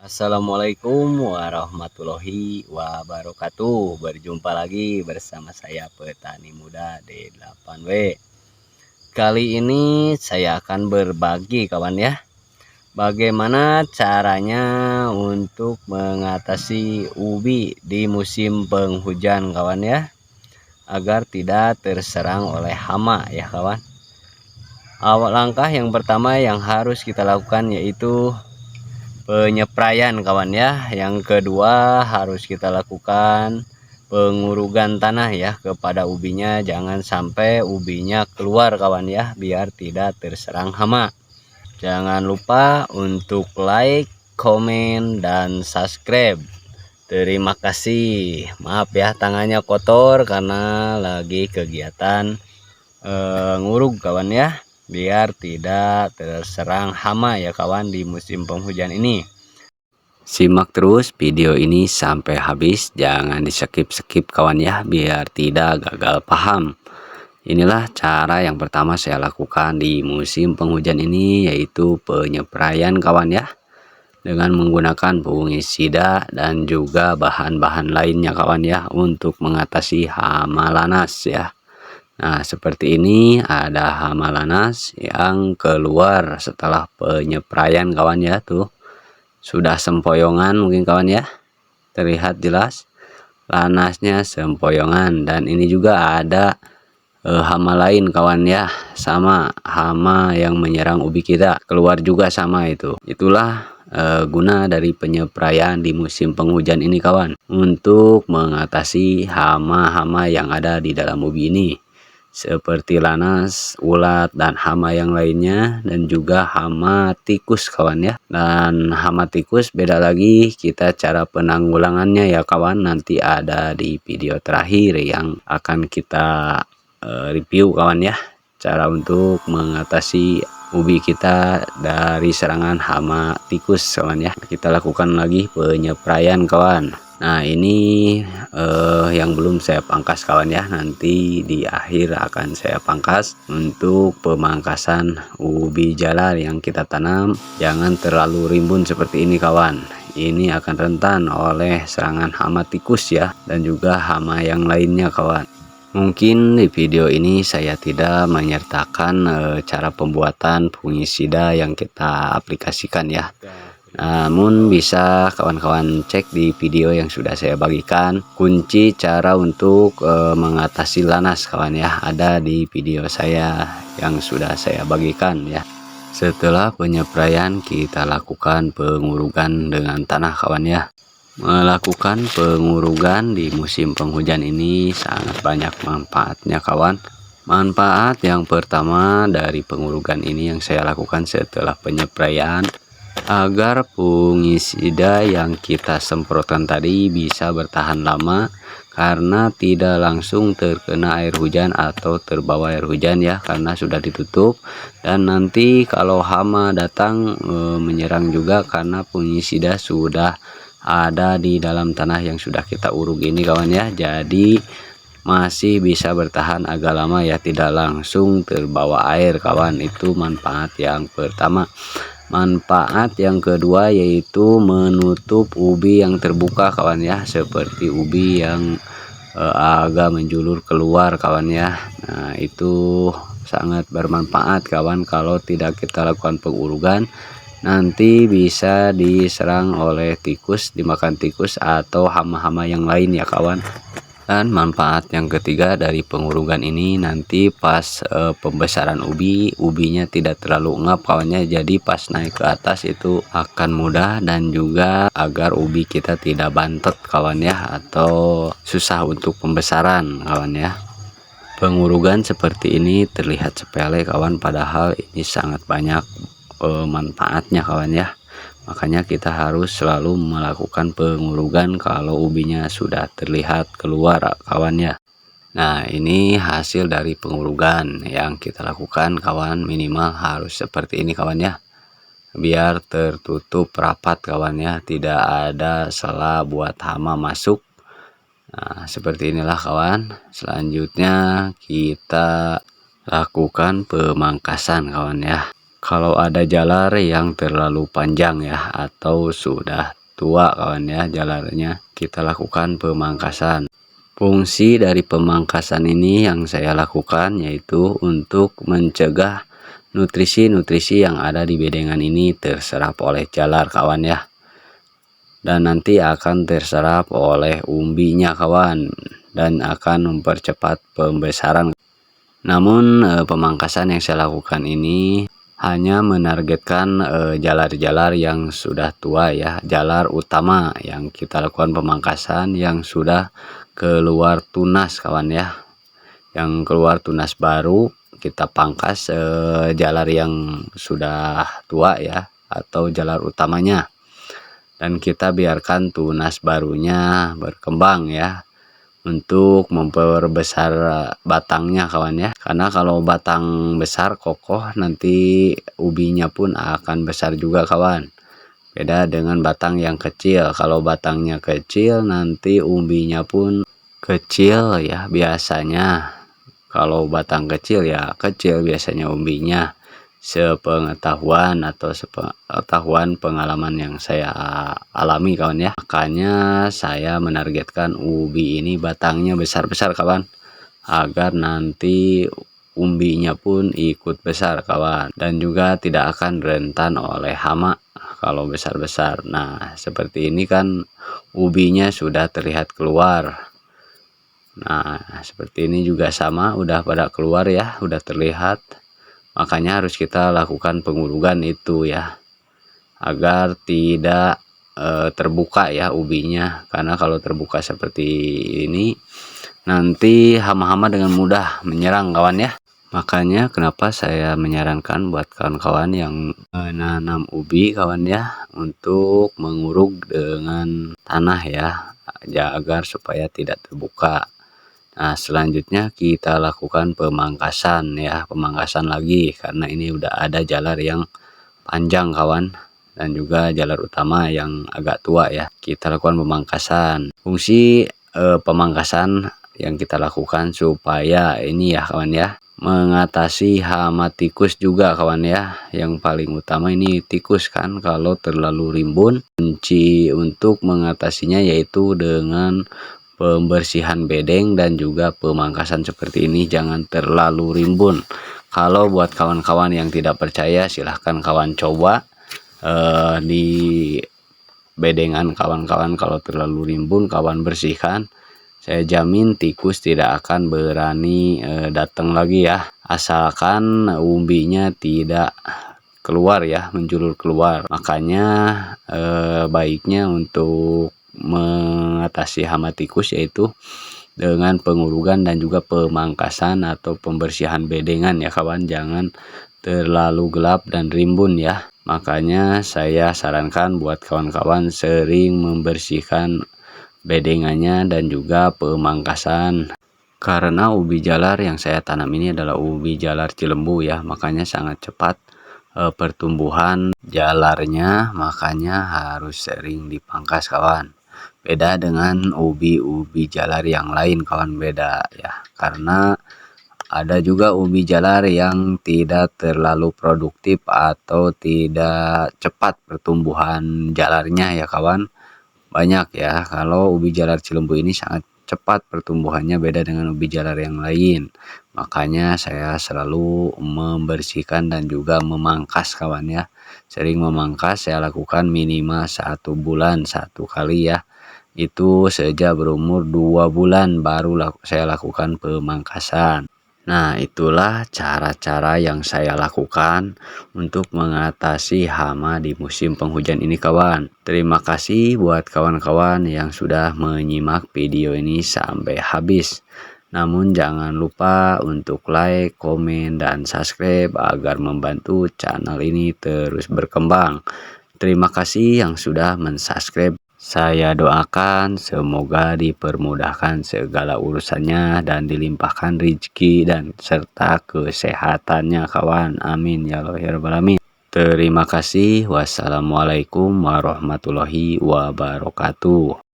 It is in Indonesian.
Assalamualaikum warahmatullahi wabarakatuh. Berjumpa lagi bersama saya petani muda D8W. Kali ini saya akan berbagi kawan ya, bagaimana caranya untuk mengatasi ubi di musim penghujan kawan ya, agar tidak terserang oleh hama ya kawan. Awal langkah yang pertama yang harus kita lakukan yaitu penyepraian kawan ya. Yang kedua harus kita lakukan pengurugan tanah ya kepada ubinya, jangan sampai ubinya keluar kawan ya, biar tidak terserang hama. Jangan lupa untuk like, komen, dan subscribe. Terima kasih. Maaf ya tangannya kotor karena lagi kegiatan ngurug kawan ya, biar tidak terserang hama ya kawan di musim penghujan ini. Simak terus video ini sampai habis, jangan di skip kawan ya, biar tidak gagal paham. Inilah cara yang pertama saya lakukan di musim penghujan ini, yaitu penyepraian kawan ya, dengan menggunakan fungisida dan juga bahan-bahan lainnya kawan ya, untuk mengatasi hama lanas ya. Nah seperti ini, ada hama lanas yang keluar setelah penyepraian kawan ya, tuh sudah sempoyongan mungkin kawan ya, terlihat jelas lanasnya sempoyongan. Dan ini juga ada hama lain kawan ya, sama hama yang menyerang ubi kita keluar juga sama itu. Itulah guna dari penyepraian di musim penghujan ini kawan, untuk mengatasi hama-hama yang ada di dalam ubi ini, seperti lanas, ulat, dan hama yang lainnya, dan juga hama tikus kawan ya. Dan hama tikus beda lagi kita cara penanggulangannya ya kawan, nanti ada di video terakhir yang akan kita review kawan ya, cara untuk mengatasi ubi kita dari serangan hama tikus kawan ya. Kita lakukan lagi penyepraian kawan. Nah ini yang belum saya pangkas kawan ya, nanti di akhir akan saya pangkas untuk pemangkasan ubi jalar yang kita tanam. Jangan terlalu rimbun seperti ini kawan, ini akan rentan oleh serangan hama tikus ya, dan juga hama yang lainnya kawan. Mungkin di video ini saya tidak menyertakan cara pembuatan fungisida yang kita aplikasikan ya. Namun bisa kawan-kawan cek di video yang sudah saya bagikan, kunci cara untuk mengatasi lanas kawan ya, ada di video saya yang sudah saya bagikan ya. Setelah penyepraian kita lakukan pengurugan dengan tanah kawan ya. Melakukan pengurugan di musim penghujan ini sangat banyak manfaatnya kawan. Manfaat yang pertama dari pengurugan ini yang saya lakukan setelah penyepraian, agar fungisida yang kita semprotkan tadi bisa bertahan lama, karena tidak langsung terkena air hujan atau terbawa air hujan ya, karena sudah ditutup. Dan nanti kalau hama datang menyerang juga, karena fungisida sudah ada di dalam tanah yang sudah kita uruk ini kawan ya, jadi masih bisa bertahan agak lama ya, tidak langsung terbawa air kawan. Itu manfaat yang pertama. Manfaat yang kedua yaitu menutup ubi yang terbuka kawan ya, seperti ubi yang agak menjulur keluar kawan ya. Nah itu sangat bermanfaat kawan. Kalau tidak kita lakukan pengurugan, nanti bisa diserang oleh tikus, dimakan tikus atau hama-hama yang lain ya kawan. Dan manfaat yang ketiga dari pengurugan ini, nanti pas pembesaran ubinya tidak terlalu ngap kawannya, jadi pas naik ke atas itu akan mudah, dan juga agar ubi kita tidak bantet kawan ya, atau susah untuk pembesaran kawan ya. Pengurugan seperti ini terlihat sepele kawan, padahal ini sangat banyak manfaatnya kawan ya. Makanya kita harus selalu melakukan pengurugan kalau ubinya sudah terlihat keluar kawannya. Nah ini hasil dari pengurugan yang kita lakukan kawan, minimal harus seperti ini kawan ya, biar tertutup rapat kawan ya, tidak ada celah buat hama masuk. Nah seperti inilah kawan. Selanjutnya kita lakukan pemangkasan kawan ya. Kalau ada jalar yang terlalu panjang ya atau sudah tua kawan ya jalarnya, kita lakukan pemangkasan. Fungsi dari pemangkasan ini yang saya lakukan yaitu untuk mencegah nutrisi-nutrisi yang ada di bedengan ini terserap oleh jalar kawan ya, dan nanti akan terserap oleh umbinya kawan dan akan mempercepat pembesaran. Namun pemangkasan yang saya lakukan ini hanya menargetkan jalar-jalar yang sudah tua ya, jalar utama yang kita lakukan pemangkasan yang sudah keluar tunas kawan ya, yang keluar tunas baru kita pangkas jalar yang sudah tua ya atau jalar utamanya, dan kita biarkan tunas barunya berkembang ya untuk memperbesar batangnya kawan ya, karena kalau batang besar kokoh nanti ubinya pun akan besar juga kawan. Beda dengan batang yang kecil, kalau batangnya kecil nanti umbinya pun kecil ya biasanya. Kalau batang kecil ya kecil biasanya umbinya, sepengetahuan atau sepengetahuan pengalaman yang saya alami kawan ya. Makanya saya menargetkan ubi ini batangnya besar-besar kawan, agar nanti umbinya pun ikut besar kawan, dan juga tidak akan rentan oleh hama kalau besar-besar. Nah seperti ini kan ubinya sudah terlihat keluar. Nah seperti ini juga sama, udah pada keluar ya, udah terlihat. Makanya harus kita lakukan pengurugan itu ya, agar tidak terbuka ya ubinya, karena kalau terbuka seperti ini nanti hama-hama dengan mudah menyerang kawan ya. Makanya kenapa saya menyarankan buat kawan-kawan yang menanam ubi kawan ya, untuk menguruk dengan tanah ya, agar supaya tidak terbuka. Nah selanjutnya kita lakukan pemangkasan ya, pemangkasan lagi karena ini udah ada jalar yang panjang kawan, dan juga jalar utama yang agak tua ya. Kita lakukan pemangkasan. Fungsi pemangkasan yang kita lakukan supaya ini ya kawan ya, mengatasi hama tikus juga kawan ya. Yang paling utama ini tikus kan kalau terlalu rimbun. Kunci untuk mengatasinya yaitu dengan pembersihan bedeng dan juga pemangkasan seperti ini, jangan terlalu rimbun. Kalau buat kawan-kawan yang tidak percaya silahkan kawan coba di bedengan kawan-kawan, kalau terlalu rimbun kawan bersihkan, saya jamin tikus tidak akan berani datang lagi ya, asalkan umbinya tidak keluar ya, menjulur keluar. Makanya baiknya untuk mengatasi hama tikus yaitu dengan pengurugan dan juga pemangkasan atau pembersihan bedengan ya kawan, jangan terlalu gelap dan rimbun ya. Makanya saya sarankan buat kawan-kawan sering membersihkan bedengannya dan juga pemangkasan, karena ubi jalar yang saya tanam ini adalah ubi jalar Cilembu ya, makanya sangat cepat pertumbuhan jalarnya, makanya harus sering dipangkas kawan. Beda dengan ubi-ubi jalar yang lain kawan, beda ya, karena ada juga ubi jalar yang tidak terlalu produktif atau tidak cepat pertumbuhan jalarnya ya kawan. Banyak ya, kalau ubi jalar Cilembu ini sangat cepat pertumbuhannya, beda dengan ubi jalar yang lain. Makanya saya selalu membersihkan dan juga memangkas kawan ya. Sering memangkas saya lakukan minimal 1 bulan 1 kali ya. Itu sejak berumur 2 bulan baru saya lakukan pemangkasan. Nah itulah cara-cara yang saya lakukan untuk mengatasi hama di musim penghujan ini kawan. Terima kasih buat kawan-kawan yang sudah menyimak video ini sampai habis. Namun jangan lupa untuk like, komen, dan subscribe agar membantu channel ini terus berkembang. Terima kasih yang sudah mensubscribe. Saya doakan semoga dipermudahkan segala urusannya dan dilimpahkan rezeki dan serta kesehatannya kawan. Amin ya Allah ya rabbal alamin. Terima kasih. Wassalamualaikum warahmatullahi wabarakatuh.